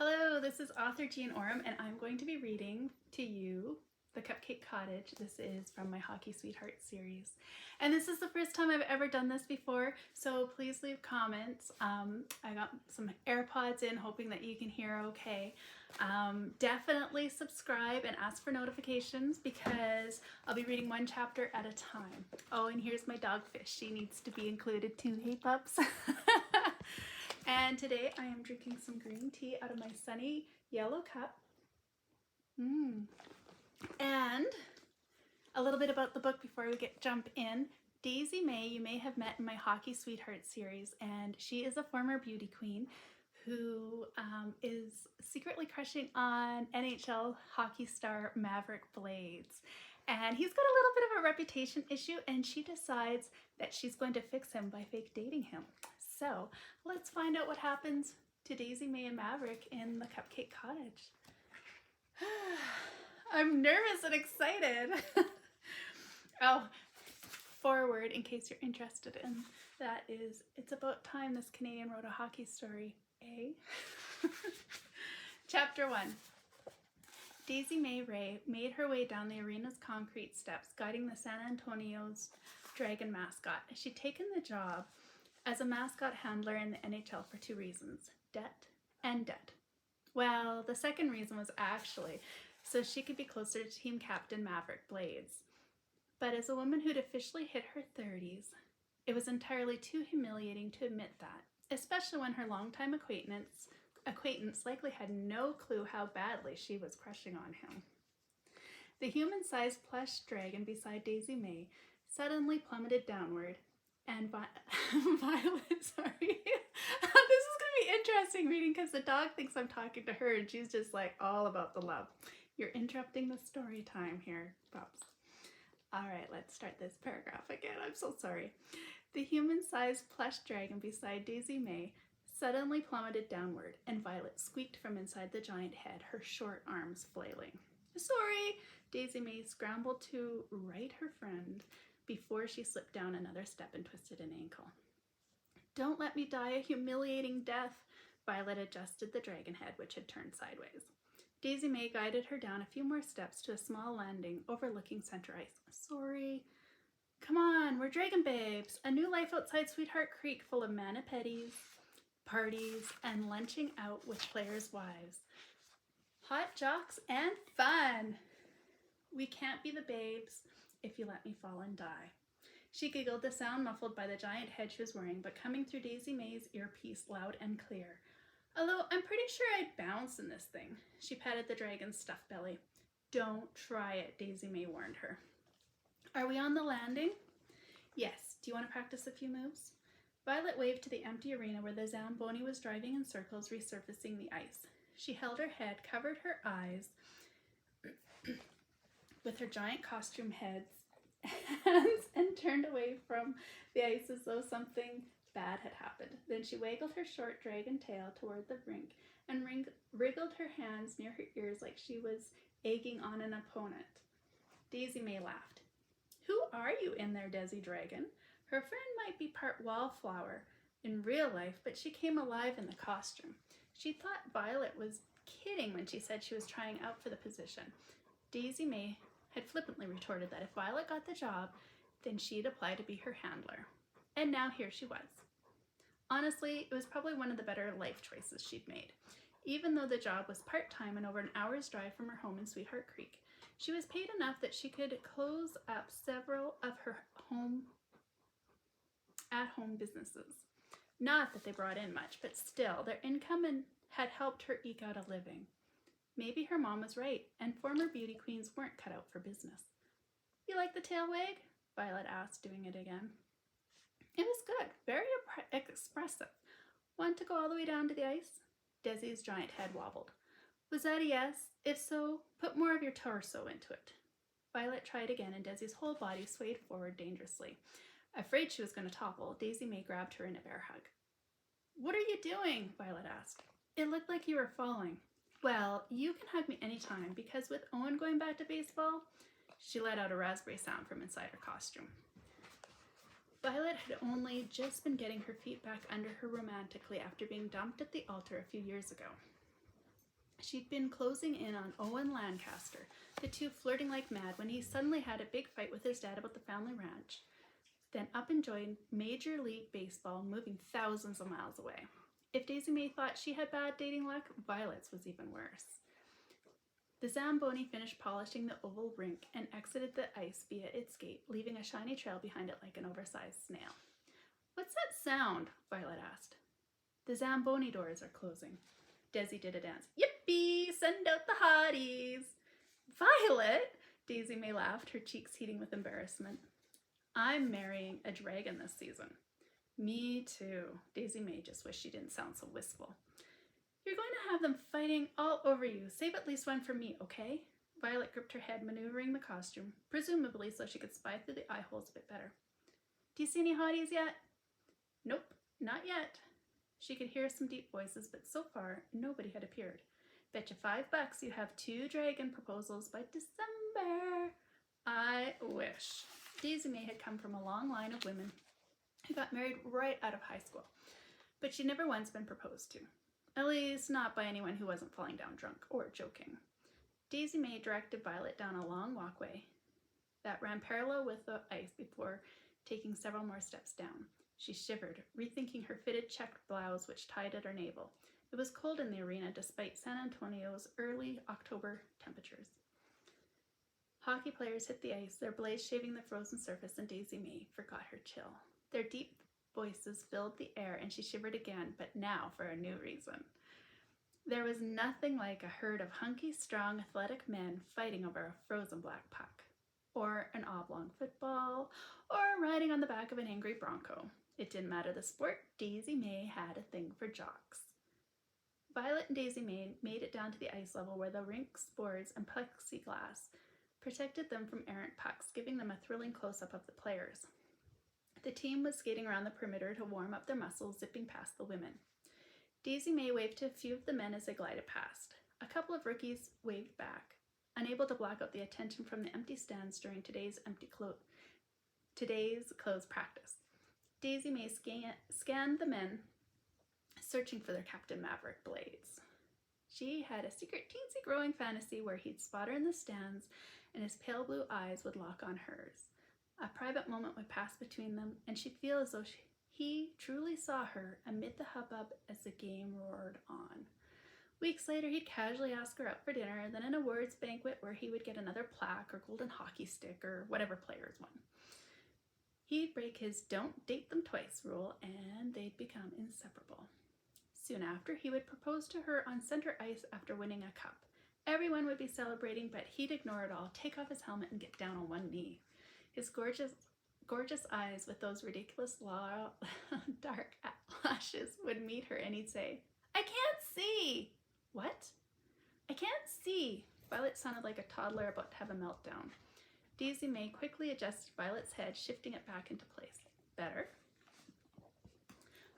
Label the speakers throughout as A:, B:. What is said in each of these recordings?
A: Hello, this is author Jean Oram, and I'm going to be reading to you The Cupcake Cottage. This is from my Hockey Sweetheart series. And this is the first time I've ever done this before, so please leave comments. I got some AirPods in, hoping that you can hear okay. Definitely subscribe and ask for notifications because I'll be reading one chapter at a time. Oh, and here's my dogfish. She needs to be included too, hey pups? And today I am drinking some green tea out of my sunny yellow cup. And a little bit about the book before we jump in. Daisy-Mae, you may have met in my Hockey Sweetheart series, and she is a former beauty queen who is secretly crushing on NHL hockey star Maverick Blades. And he's got a little bit of a reputation issue, and she decides that she's going to fix him by fake dating him. So let's find out what happens to Daisy-Mae and Maverick in the Cupcake Cottage. I'm nervous and excited. Oh, forward, in case you're interested in that, is It's About Time This Canadian Wrote a Hockey Story, eh? Chapter 1. Daisy-Mae Ray made her way down the arena's concrete steps, guiding the San Antonio's Dragon mascot. She'd taken the job as a mascot handler in the NHL for two reasons: debt and debt. Well, the second reason was actually so she could be closer to team captain Maverick Blades. But as a woman who'd officially hit her 30s, it was entirely too humiliating to admit that, especially when her longtime acquaintance likely had no clue how badly she was crushing on him. The human-sized plush dragon beside Daisy-Mae suddenly plummeted downward, and Violet, sorry. This is going to be interesting reading because the dog thinks I'm talking to her and she's just like all about the love. You're interrupting the story time here, pups. All right, let's start this paragraph again. I'm so sorry. The human-sized plush dragon beside Daisy-Mae suddenly plummeted downward, and Violet squeaked from inside the giant head, her short arms flailing. Sorry! Daisy-Mae scrambled to right her friend before she slipped down another step and twisted an ankle. Don't let me die a humiliating death, Violet adjusted the dragon head, which had turned sideways. Daisy-Mae guided her down a few more steps to a small landing overlooking center ice. Sorry. Come on, we're dragon babes. A new life outside Sweetheart Creek full of mani-pedis, parties, and lunching out with players' wives. Hot jocks and fun. We can't be the babes if you let me fall and die. She giggled, the sound muffled by the giant head she was wearing, but coming through Daisy-Mae's earpiece loud and clear. Although I'm pretty sure I'd bounce in this thing. She patted the dragon's stuffed belly. Don't try it, Daisy-Mae warned her. Are we on the landing? Yes. Do you want to practice a few moves? Violet waved to the empty arena where the Zamboni was driving in circles, resurfacing the ice. She held her head, covered her eyes with her giant costume hands, and turned away from the ice as though something bad had happened. Then she waggled her short dragon tail toward the rink and wriggled her hands near her ears like she was egging on an opponent. Daisy-Mae laughed. Who are you in there, Desi Dragon? Her friend might be part wallflower in real life, but she came alive in the costume. She thought Violet was kidding when she said she was trying out for the position. Daisy-Mae had flippantly retorted that if Violet got the job, then she'd apply to be her handler. And now here she was. Honestly, it was probably one of the better life choices she'd made. Even though the job was part-time and over an hour's drive from her home in Sweetheart Creek, she was paid enough that she could close up several of her at-home businesses. Not that they brought in much, but still, their income had helped her eke out a living. Maybe her mom was right, and former beauty queens weren't cut out for business. You like the tail wag? Violet asked, doing it again. It was good, very expressive. Want to go all the way down to the ice? Desi's giant head wobbled. Was that a yes? If so, put more of your torso into it. Violet tried again, and Desi's whole body swayed forward dangerously. Afraid she was going to topple, Daisy-Mae grabbed her in a bear hug. What are you doing? Violet asked. It looked like you were falling. Well, you can hug me anytime, because with Owen going back to baseball, she let out a raspberry sound from inside her costume. Violet had only just been getting her feet back under her romantically after being dumped at the altar a few years ago. She'd been closing in on Owen Lancaster, the two flirting like mad when he suddenly had a big fight with his dad about the family ranch, then up and joined Major League Baseball, moving thousands of miles away. If Daisy-Mae thought she had bad dating luck, Violet's was even worse. The Zamboni finished polishing the oval rink and exited the ice via its gate, leaving a shiny trail behind it like an oversized snail. "What's that sound?" Violet asked. "The Zamboni doors are closing." Desi did a dance. "Yippee! Send out the hotties!" "Violet!" Daisy-Mae laughed, her cheeks heating with embarrassment. "I'm marrying a dragon this season." "Me too." Daisy-Mae just wished she didn't sound so wistful. "You're going to have them fighting all over you. Save at least one for me, okay?" Violet gripped her head, maneuvering the costume, presumably so she could spy through the eye holes a bit better. "Do you see any hotties yet?" "Nope, not yet." She could hear some deep voices, but so far, nobody had appeared. "Bet you $5 you have 2 dragon proposals by December." "I wish." Daisy-Mae had come from a long line of women who got married right out of high school, but she'd never once been proposed to. At least not by anyone who wasn't falling down drunk or joking. Daisy-Mae directed Violet down a long walkway that ran parallel with the ice before taking several more steps down. She shivered, rethinking her fitted checked blouse which tied at her navel. It was cold in the arena despite San Antonio's early October temperatures. Hockey players hit the ice, their blades shaving the frozen surface, and Daisy-Mae forgot her chill. Their deep voices filled the air, and she shivered again, but now for a new reason. There was nothing like a herd of hunky, strong, athletic men fighting over a frozen black puck, or an oblong football, or riding on the back of an angry bronco. It didn't matter the sport, Daisy-Mae had a thing for jocks. Violet and Daisy-Mae made it down to the ice level where the rink's boards and plexiglass protected them from errant pucks, giving them a thrilling close-up of the players. The team was skating around the perimeter to warm up their muscles, zipping past the women. Daisy-Mae waved to a few of the men as they glided past. A couple of rookies waved back, unable to block out the attention from the empty stands during today's closed practice. Daisy-Mae scanned the men, searching for their captain, Maverick Blades. She had a secret teensy growing fantasy where he'd spot her in the stands and his pale blue eyes would lock on hers. A private moment would pass between them, and she'd feel as though he truly saw her amid the hubbub as the game roared on. Weeks later, he'd casually ask her out for dinner, then an awards banquet where he would get another plaque or golden hockey stick or whatever players won. He'd break his "don't date them twice" rule, and they'd become inseparable. Soon after, he would propose to her on center ice after winning a cup. Everyone would be celebrating, but he'd ignore it all, take off his helmet, and get down on one knee. His gorgeous eyes with those ridiculous dark lashes would meet her, and he'd say, "I can't see." "What?" "I can't see." Violet sounded like a toddler about to have a meltdown. Daisy-Mae quickly adjusted Violet's head, shifting it back into place. "Better?"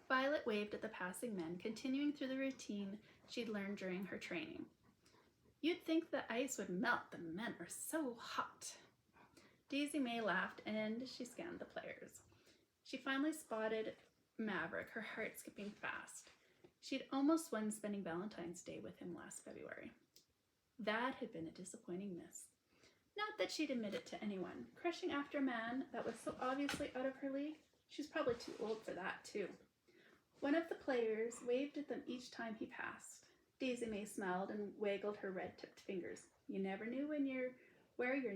A: Violet waved at the passing men, continuing through the routine she'd learned during her training. "You'd think the ice would melt. The men are so hot." Daisy-Mae laughed, and she scanned the players. She finally spotted Maverick, her heart skipping fast. She'd almost won spending Valentine's Day with him last February. That had been a disappointing miss. Not that she'd admit it to anyone. Crushing after a man that was so obviously out of her league, she was probably too old for that, too. One of the players waved at them each time he passed. Daisy-Mae smiled and waggled her red-tipped fingers. You never knew where your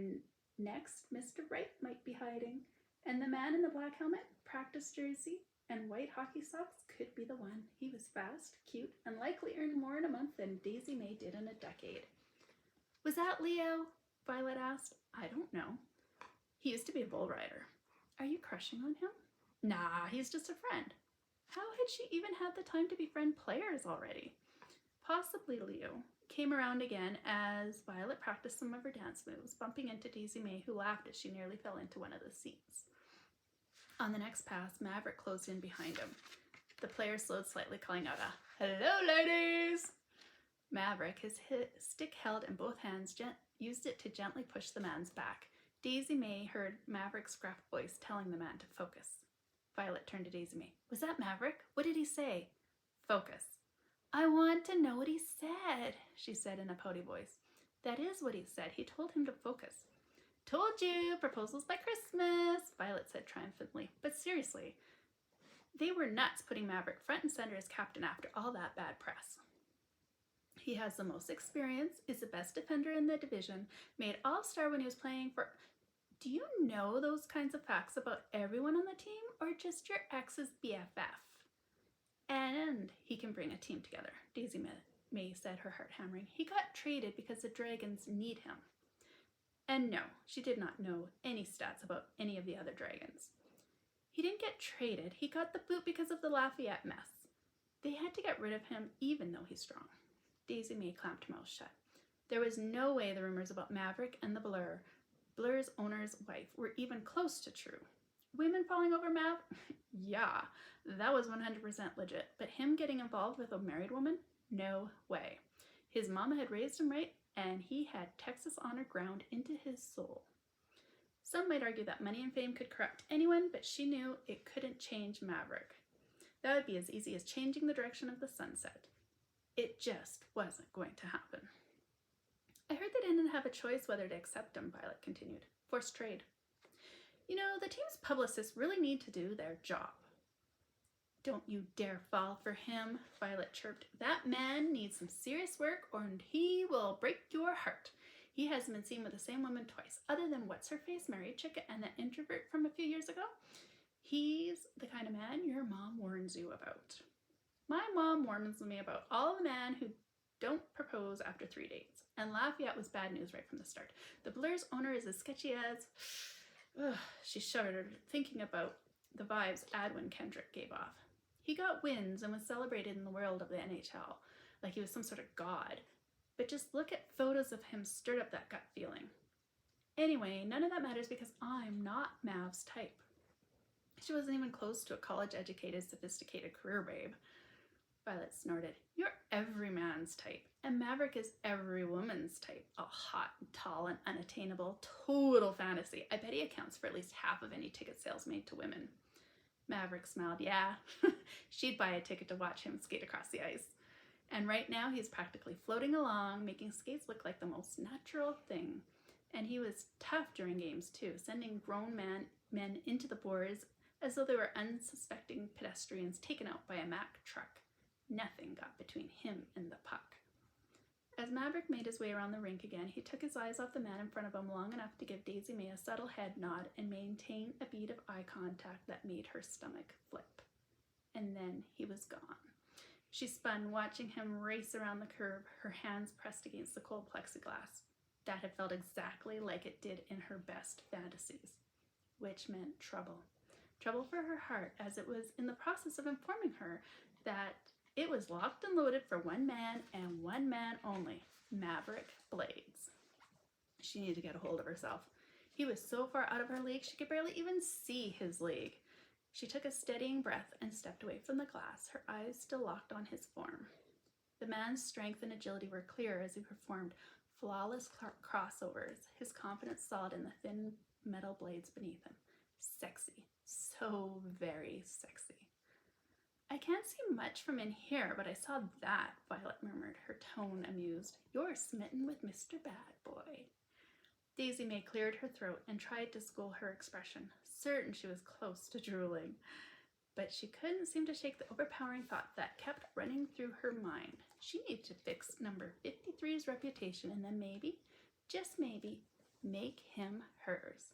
A: next Mr. Right might be hiding, and the man in the black helmet, practice jersey, and white hockey socks could be the one. He was fast, cute, and likely earned more in a month than Daisy-Mae did in a decade. "Was that Leo?" Violet asked. "I don't know. He used to be a bull rider." "Are you crushing on him?" "Nah, he's just a friend." How had she even had the time to befriend players already? Possibly Leo came around again as Violet practiced some of her dance moves, bumping into Daisy-Mae, who laughed as she nearly fell into one of the seats. On the next pass, Maverick closed in behind him. The player slowed slightly, calling out a "Hello, ladies!" Maverick, his stick held in both hands, used it to gently push the man's back. Daisy-Mae heard Maverick's gruff voice telling the man to focus. Violet turned to Daisy-Mae. "Was that Maverick? What did he say?" "Focus." "I want to know what he said." said, she said in a pouty voice. That is what he said. He told him to focus. Told you, proposals by Christmas, Violet said triumphantly. But seriously, they were nuts putting Maverick front and center as captain after all that bad press. He has the most experience, is the best defender in the division, made all-star when he was playing for... Do you know those kinds of facts about everyone on the team, or just your ex's BFF? And he can bring a team together, Daisy-Mae said, her heart hammering. He got traded because the Dragons need him. And no, she did not know any stats about any of the other Dragons. He didn't get traded. He got the boot because of the Lafayette mess. They had to get rid of him even though he's strong. Daisy-Mae clamped her mouth shut. There was no way the rumors about Maverick and the Blur's owner's wife were even close to true. Women falling over Mav? Yeah, that was 100% legit. But him getting involved with a married woman? No way. His mama had raised him right, and he had Texas honor ground into his soul. Some might argue that money and fame could corrupt anyone, but she knew it couldn't change Maverick. That would be as easy as changing the direction of the sunset. It just wasn't going to happen. I heard they didn't have a choice whether to accept him, Violet continued. Forced trade. You know, the team's publicists really need to do their job. Don't you dare fall for him, Violet chirped. That man needs some serious work or he will break your heart. He hasn't been seen with the same woman twice, other than what's-her-face, Mary Chicken, and that introvert from a few years ago. He's the kind of man your mom warns you about. My mom warns me about all the men who don't propose after 3 dates. And Lafayette was bad news right from the start. The Blur's owner is as sketchy as... she shuddered, thinking about the vibes Adwin Kendrick gave off. He got wins and was celebrated in the world of the NHL, like he was some sort of god. But just look at photos of him stirred up that gut feeling. Anyway, none of that matters because I'm not Mav's type. She wasn't even close to a college-educated, sophisticated career babe. Violet snorted. You're every man's type, and Maverick is every woman's type. All hot and tall and unattainable. Total fantasy. I bet he accounts for at least half of any ticket sales made to women. Maverick smiled. Yeah, she'd buy a ticket to watch him skate across the ice. And right now he's practically floating along, making skates look like the most natural thing. And he was tough during games too, sending grown men into the boards as though they were unsuspecting pedestrians taken out by a Mack truck. Nothing got between him and the puck. As Maverick made his way around the rink again, he took his eyes off the man in front of him long enough to give Daisy-Mae a subtle head nod and maintain a beat of eye contact that made her stomach flip. And then he was gone. She spun, watching him race around the curve, her hands pressed against the cold plexiglass. That had felt exactly like it did in her best fantasies, which meant trouble. Trouble for her heart, as it was in the process of informing her that it was locked and loaded for one man and one man only, Maverick Blades. She needed to get a hold of herself. He was so far out of her league she could barely even see his league. She took a steadying breath and stepped away from the glass, her eyes still locked on his form. The man's strength and agility were clear as he performed flawless crossovers, his confidence solid in the thin metal blades beneath him. Sexy. So very sexy. I can't see much from in here, but I saw that, Violet murmured, her tone amused. You're smitten with Mr. Bad Boy. Daisy-Mae cleared her throat and tried to school her expression, certain she was close to drooling. But she couldn't seem to shake the overpowering thought that kept running through her mind. She needed to fix number 53's reputation and then maybe, just maybe, make him hers.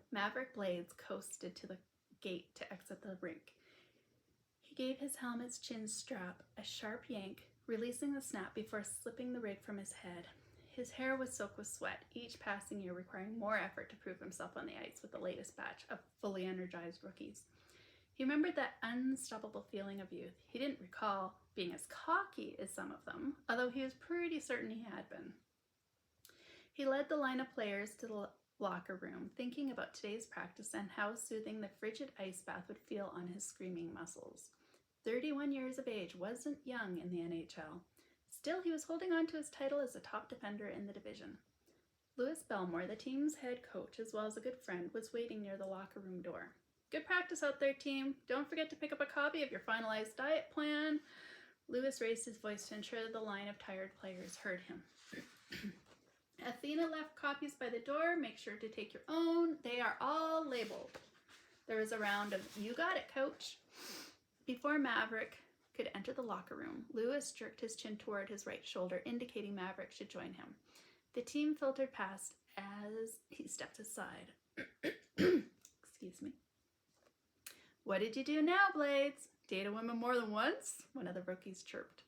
A: Maverick Blades coasted to the gate to exit the rink. He gave his helmet's chin strap a sharp yank, releasing the snap before slipping the rig from his head. His hair was soaked with sweat, each passing year requiring more effort to prove himself on the ice with the latest batch of fully energized rookies. He remembered that unstoppable feeling of youth. He didn't recall being as cocky as some of them, although he was pretty certain he had been. He led the line of players to the locker room, thinking about today's practice and how soothing the frigid ice bath would feel on his screaming muscles. 31 years of age wasn't young in the NHL. Still, he was holding on to his title as the top defender in the division. Louis Belmore, the team's head coach, as well as a good friend, was waiting near the locker room door. Good practice out there, team. Don't forget to pick up a copy of your finalized diet plan. Lewis raised his voice to ensure the line of tired players heard him. Athena left copies by the door. Make sure to take your own. They are all labeled. There was a round of, "You got it, coach." Before Maverick could enter the locker room, Lewis jerked his chin toward his right shoulder, indicating Maverick should join him. The team filtered past as he stepped aside. Excuse me. "What did you do now, Blades? Date a woman more than once?" one of the rookies chirped.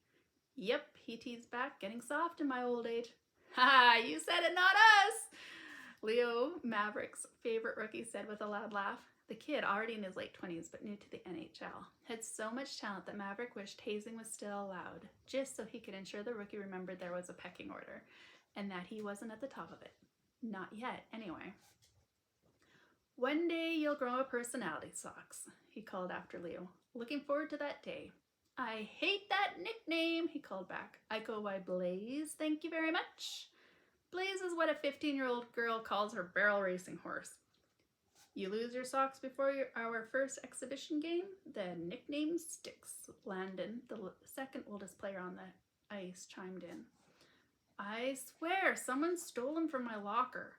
A: "Yep," he teased back, "getting soft in my old age." "Ha, you said it, not us!" Leo, Maverick's favorite rookie, said with a loud laugh. The kid, already in his late 20s but new to the NHL, had so much talent that Maverick wished hazing was still allowed, just so he could ensure the rookie remembered there was a pecking order, and that he wasn't at the top of it. Not yet, anyway. "One day you'll grow a personality, Socks," he called after Leo. "Looking forward to that day." "I hate that nickname," he called back. "I go by Blaze, thank you very much." Blaze is what a 15-year-old girl calls her barrel racing horse. "You lose your socks before our first exhibition game? The nickname sticks," Landon, the second oldest player on the ice, chimed in. "I swear, someone stole them from my locker."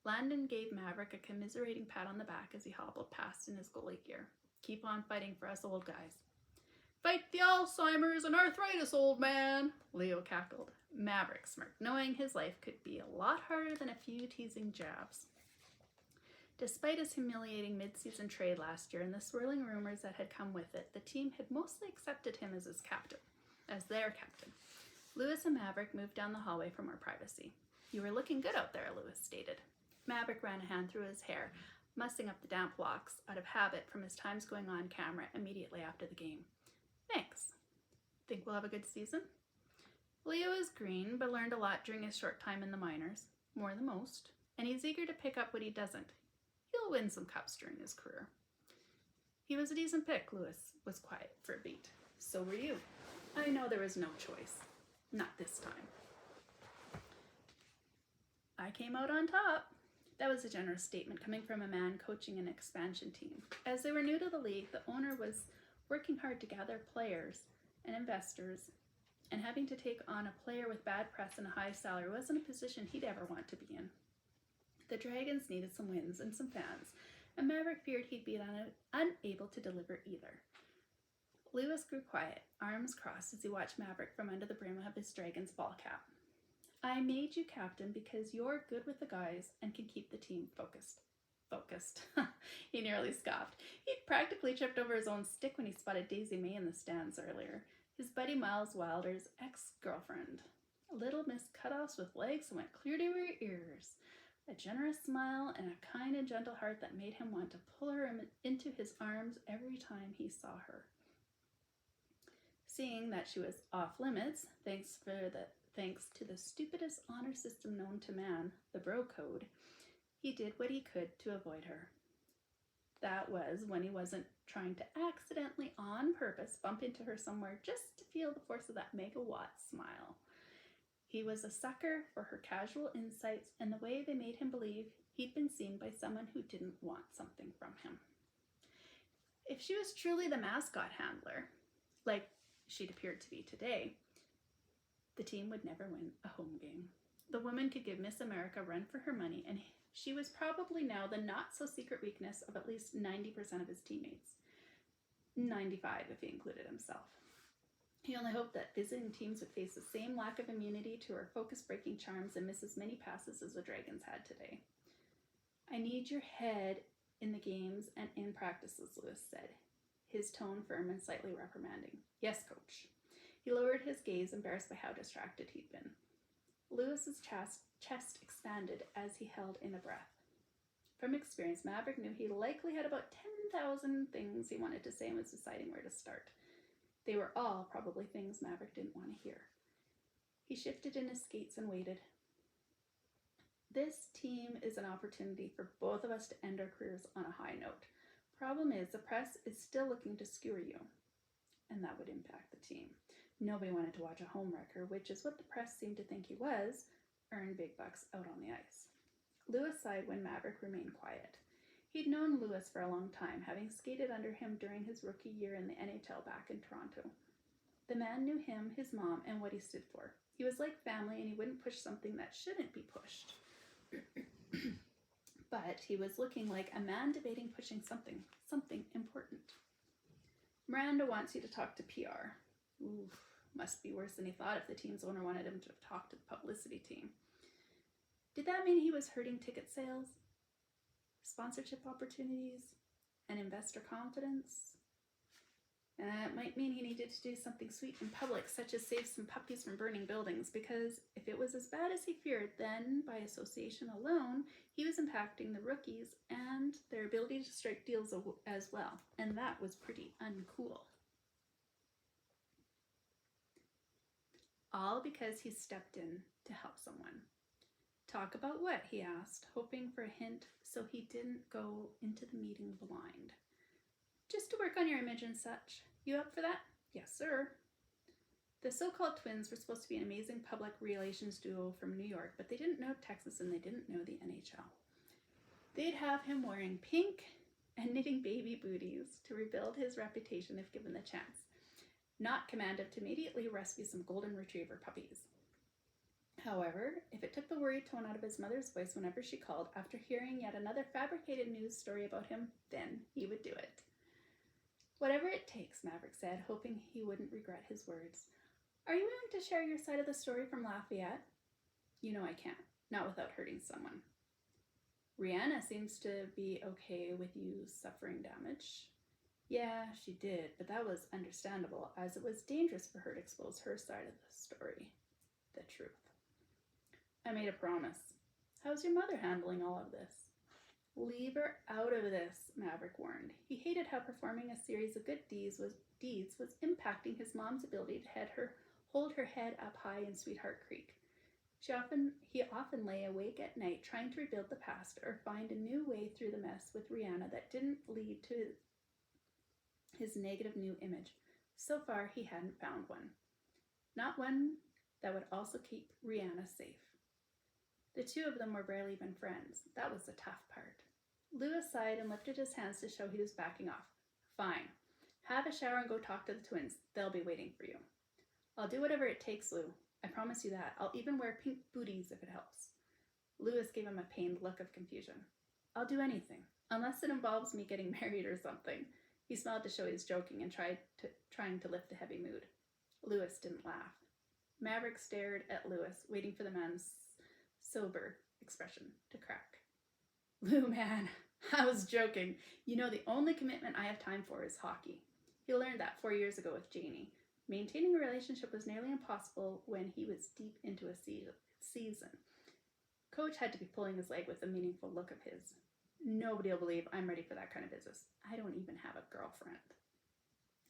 A: Landon gave Maverick a commiserating pat on the back as he hobbled past in his goalie gear. "Keep on fighting for us old guys." "Fight the Alzheimer's and arthritis, old man," Leo cackled. Maverick smirked, knowing his life could be a lot harder than a few teasing jabs. Despite his humiliating mid-season trade last year and the swirling rumors that had come with it, the team had mostly accepted him as their captain. Lewis and Maverick moved down the hallway for more privacy. "You were looking good out there," Lewis stated. Maverick ran a hand through his hair, mussing up the damp locks out of habit from his times going on camera immediately after the game. "Thanks. Think we'll have a good season?" Leo is green, but learned a lot during his short time in the minors, more than most, and he's eager to pick up what he doesn't. He'll win some cups during his career. "He was a decent pick," Lewis was quiet for a beat. "So were you." "I know there was no choice. Not this time." "I came out on top." That was a generous statement coming from a man coaching an expansion team. As they were new to the league, the owner was working hard to gather players and investors, and having to take on a player with bad press and a high salary wasn't a position he'd ever want to be in. The Dragons needed some wins and some fans, and Maverick feared he'd be unable to deliver either. Lewis grew quiet, arms crossed as he watched Maverick from under the brim of his Dragons ball cap. "I made you captain because you're good with the guys and can keep the team focused." Focused. He nearly scoffed. He'd practically tripped over his own stick when he spotted Daisy-Mae in the stands earlier, his buddy Miles Wilder's ex-girlfriend. Little Miss Cutoffs with legs that went clear to her ears. A generous smile and a kind and gentle heart that made him want to pull her into his arms every time he saw her. Seeing that she was off limits, thanks to the stupidest honor system known to man, the bro code, he did what he could to avoid her. That was when he wasn't trying to accidentally, on purpose, bump into her somewhere just to feel the force of that megawatt smile. He was a sucker for her casual insights and the way they made him believe he'd been seen by someone who didn't want something from him. If she was truly the mascot handler, like she'd appeared to be today, the team would never win a home game. The woman could give Miss America a run for her money, and she was probably now the not-so-secret weakness of at least 90% of his teammates. 95 if he included himself. He only hoped that visiting teams would face the same lack of immunity to her focus-breaking charms and miss as many passes as the Dragons had today. "I need your head in the games and in practices," Lewis said, his tone firm and slightly reprimanding. "Yes, coach." He lowered his gaze, embarrassed by how distracted he'd been. Lewis's chest expanded as he held in a breath. From experience, Maverick knew he likely had about 10,000 things he wanted to say and was deciding where to start. They were all probably things Maverick didn't want to hear. He shifted in his skates and waited. "This team is an opportunity for both of us to end our careers on a high note. Problem is, the press is still looking to skewer you, and that would impact the team. Nobody wanted to watch a homewrecker, which is what the press seemed to think he was, earn big bucks out on the ice." Lewis sighed when Maverick remained quiet. He'd known Lewis for a long time, having skated under him during his rookie year in the NHL back in Toronto. The man knew him, his mom, and what he stood for. He was like family, and he wouldn't push something that shouldn't be pushed. But he was looking like a man debating pushing something important. Miranda wants you to talk to PR. Oof, must be worse than he thought if the team's owner wanted him to talk to the publicity team. Did that mean he was hurting ticket sales, sponsorship opportunities, and investor confidence? It might mean he needed to do something sweet in public, such as save some puppies from burning buildings, because if it was as bad as he feared, then, by association alone, he was impacting the rookies and their ability to strike deals as well, and that was pretty uncool. All because he stepped in to help someone. Talk about what? He asked, hoping for a hint so he didn't go into the meeting blind. Just to work on your image and such. You up for that? Yes, sir. The so-called twins were supposed to be an amazing public relations duo from New York, but they didn't know Texas and they didn't know the NHL. They'd have him wearing pink and knitting baby booties to rebuild his reputation if given the chance. Not command him to immediately rescue some golden retriever puppies. However, if it took the worried tone out of his mother's voice whenever she called after hearing yet another fabricated news story about him, then he would do it. Whatever it takes, Maverick said, hoping he wouldn't regret his words. Are you willing to share your side of the story from Lafayette? You know I can't, not without hurting someone. Rihanna seems to be okay with you suffering damage. Yeah, she did, but that was understandable, as it was dangerous for her to expose her side of the story. The truth. I made a promise. How's your mother handling all of this? Leave her out of this, Maverick warned. He hated how performing a series of good deeds was impacting his mom's ability to hold her head up high in Sweetheart Creek. He often lay awake at night trying to rebuild the past or find a new way through the mess with Rihanna that didn't lead to his negative new image. So far, he hadn't found one. Not one that would also keep Rihanna safe. The two of them were barely even friends. That was the tough part. Lewis sighed and lifted his hands to show he was backing off. Fine. Have a shower and go talk to the twins. They'll be waiting for you. I'll do whatever it takes, Lou. I promise you that. I'll even wear pink booties if it helps. Lewis gave him a pained look of confusion. I'll do anything, unless it involves me getting married or something. He smiled to show he was joking and trying to lift the heavy mood. Lewis didn't laugh. Maverick stared at Lewis, waiting for the man's sober expression to crack. Lou, man, I was joking. You know, the only commitment I have time for is hockey. He learned that 4 years ago with Janie. Maintaining a relationship was nearly impossible when he was deep into a season. Coach had to be pulling his leg with a meaningful look of his. Nobody will believe I'm ready for that kind of business. I don't even have a girlfriend.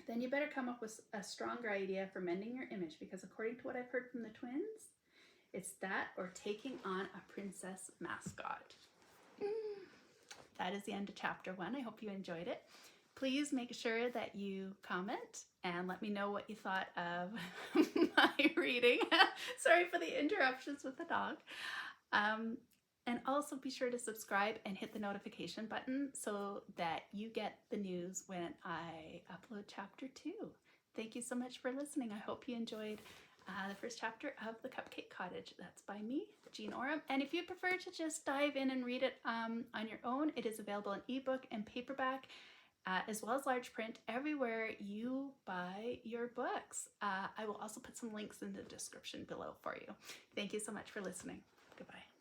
A: Then you better come up with a stronger idea for mending your image, because according to what I've heard from the twins, it's that or taking on a princess mascot. That is the end of chapter 1. I hope you enjoyed it. Please make sure that you comment and let me know what you thought of my reading. Sorry for the interruptions with the dog. And also be sure to subscribe and hit the notification button so that you get the news when I upload chapter 2. Thank you so much for listening. I hope you enjoyed the first chapter of The Cupcake Cottage. That's by me, Jean Oram. And if you prefer to just dive in and read it on your own, it is available in ebook and paperback, as well as large print everywhere you buy your books. I will also put some links in the description below for you. Thank you so much for listening. Goodbye.